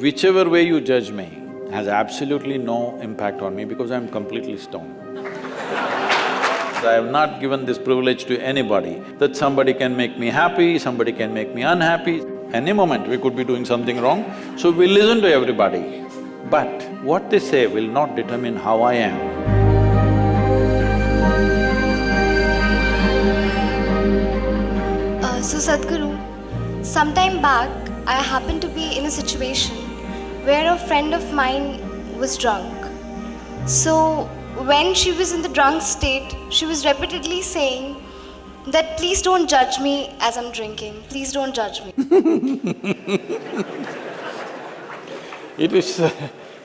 Whichever way you judge me has absolutely no impact on me because I'm completely stoned. So I have not given this privilege to anybody that somebody can make me happy, somebody can make me unhappy. Any moment we could be doing something wrong, so we listen to everybody. But what they say will not determine how I am. So Sadhguru, sometime back I happened to be in a situation where a friend of mine was drunk. So when she was in the drunk state, she was repeatedly saying that please don't judge me as I'm drinking, please don't judge me. It is…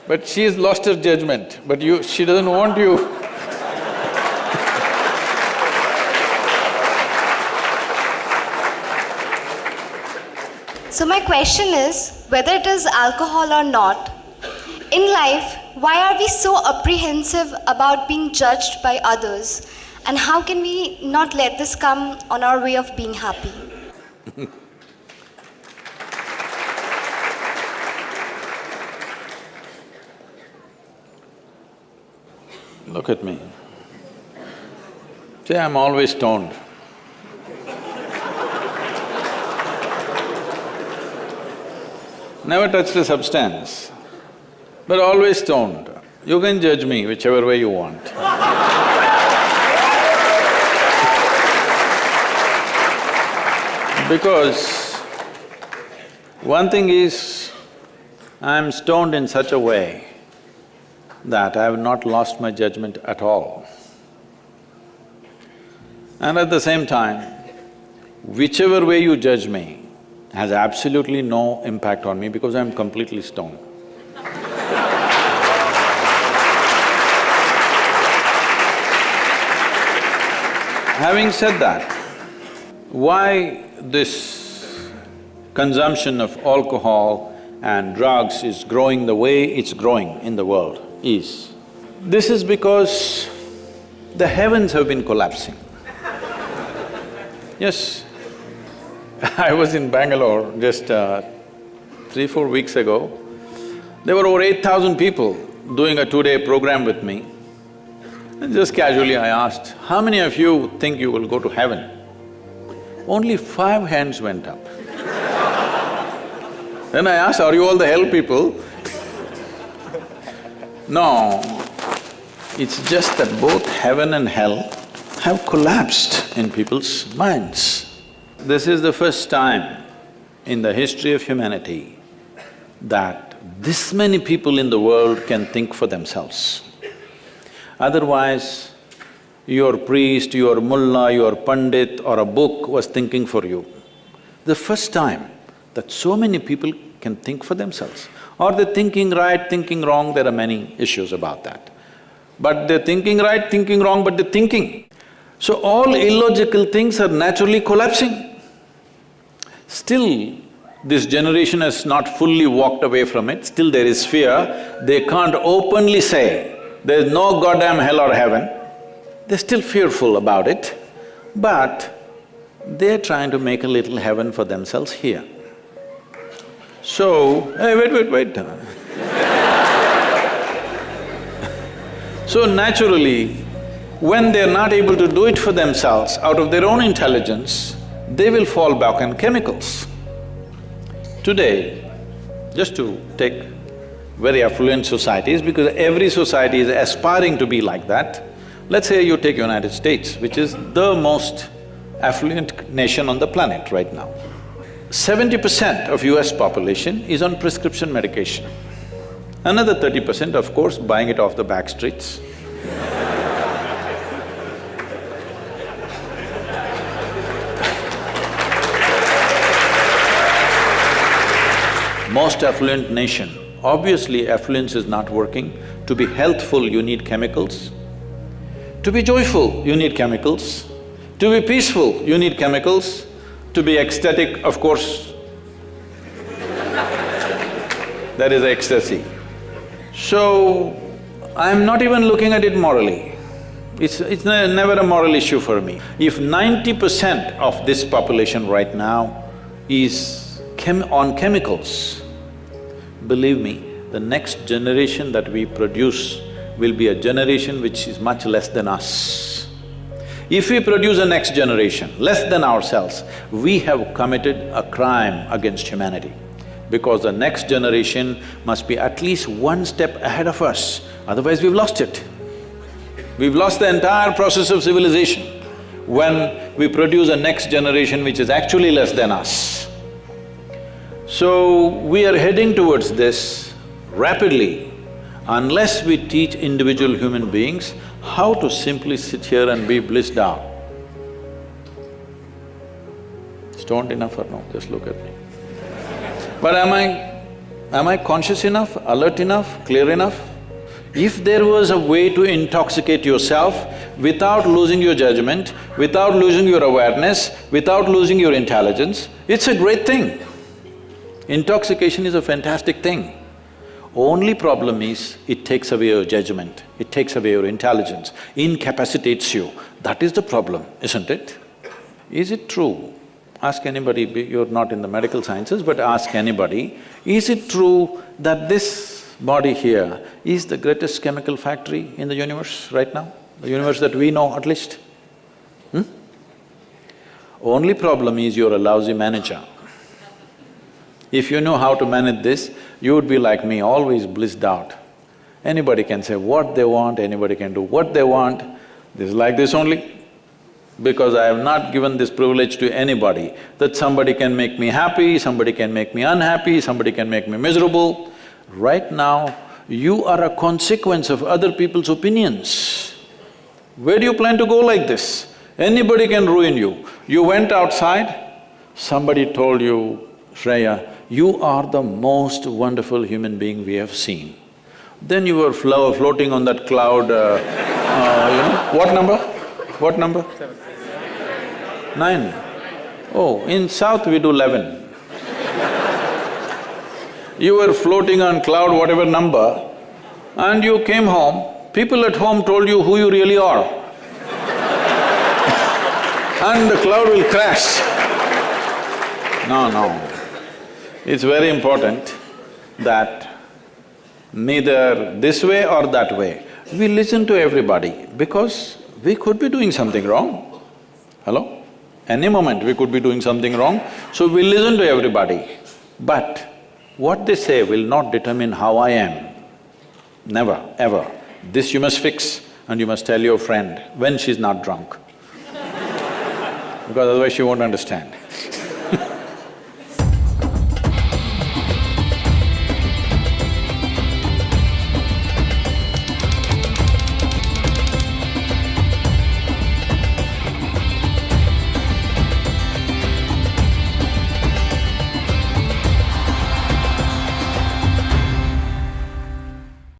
but she has lost her judgment, but she doesn't want you. So my question is, whether it is alcohol or not, in life, why are we so apprehensive about being judged by others? And how can we not let this come on our way of being happy? Look at me. See, I'm always stoned. Never touched a substance, but always stoned. You can judge me whichever way you want. Because one thing is, I'm stoned in such a way that I have not lost my judgment at all. And at the same time, whichever way you judge me has absolutely no impact on me because I'm completely stoned. Having said that, why this consumption of alcohol and drugs is growing the way it's growing in the world is, this is because the heavens have been collapsing. Yes, I was in Bangalore just 3-4 weeks ago. There were over 8,000 people doing a 2-day program with me. And just casually I asked, how many of you think you will go to heaven? Only 5 hands went up. Then I asked, are you all the hell people? No, it's just that both heaven and hell have collapsed in people's minds. This is the first time in the history of humanity that this many people in the world can think for themselves. Otherwise, your priest, your mullah, your pandit or a book was thinking for you. The first time that so many people can think for themselves. Are they thinking right, thinking wrong? There are many issues about that. But they're thinking right, thinking wrong, but they're thinking. So all illogical things are naturally collapsing. Still, this generation has not fully walked away from it, still there is fear. They can't openly say, there's no goddamn hell or heaven. They're still fearful about it, but they're trying to make a little heaven for themselves here. So, hey, wait. So naturally, when they're not able to do it for themselves out of their own intelligence, they will fall back on chemicals. Today, just to take very affluent societies, because every society is aspiring to be like that, let's say you take United States, which is the most affluent nation on the planet right now. 70% of US population is on prescription medication. Another 30%, of course, buying it off the back streets. Most affluent nation, obviously affluence is not working. To be healthful, you need chemicals. To be joyful, you need chemicals. To be peaceful, you need chemicals. To be ecstatic, of course, that is ecstasy. So, I'm not even looking at it morally. It's never a moral issue for me. If 90% of this population right now is on chemicals, believe me, the next generation that we produce will be a generation which is much less than us. If we produce a next generation less than ourselves, we have committed a crime against humanity, because the next generation must be at least one step ahead of us, otherwise we've lost it. We've lost the entire process of civilization when we produce a next generation which is actually less than us. So, we are heading towards this rapidly. Unless we teach individual human beings how to simply sit here and be blissed out. Stoned enough or no? Just look at me. But am I conscious enough, alert enough, clear enough? If there was a way to intoxicate yourself without losing your judgment, without losing your awareness, without losing your intelligence, it's a great thing. Intoxication is a fantastic thing. Only problem is, it takes away your judgment, it takes away your intelligence, incapacitates you. That is the problem, isn't it? Is it true? Ask anybody, you're not in the medical sciences, but ask anybody, is it true that this body here is the greatest chemical factory in the universe right now? The universe that we know at least? Only problem is you're a lousy manager. If you know how to manage this, you would be like me, always blissed out. Anybody can say what they want, anybody can do what they want. This is like this only. Because I have not given this privilege to anybody, that somebody can make me happy, somebody can make me unhappy, somebody can make me miserable. Right now, you are a consequence of other people's opinions. Where do you plan to go like this? Anybody can ruin you. You went outside, somebody told you, Shreya, you are the most wonderful human being we have seen. Then you were floating on that cloud, what number? What number? 9. Oh, in South we do 11. You were floating on cloud whatever number, and you came home, people at home told you who you really are. And the cloud will crash. No. It's very important that neither this way or that way, we listen to everybody because we could be doing something wrong. Hello? Any moment we could be doing something wrong, so we listen to everybody. But what they say will not determine how I am. Never, ever. This you must fix and you must tell your friend when she's not drunk. Because otherwise she won't understand.